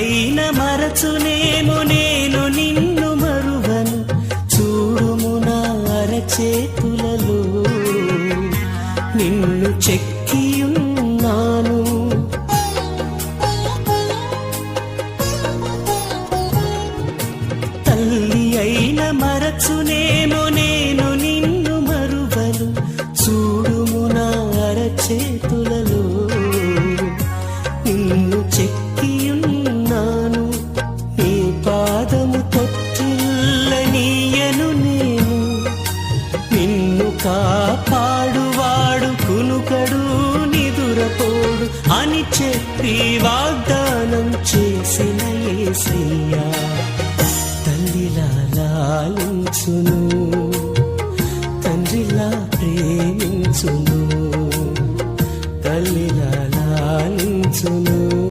అయిన మరచునేమో నేను నిన్ను మరువను చూడుము నా అరచేతులలో నిన్ను చెక్కియున్నాను తల్లి అయిన మరచునేమో నేను నిన్ను మరువను చూడుము నా అరచేతులలో నిన్ను చెక్కియున్నాను నీ పాదము తొట్టిల్లనీయను నేను నిన్ను కాపాడువాడు కునుకడు నిదురపోడు అని చెప్పి వాగ్దానం చేసిన యేసయ్యా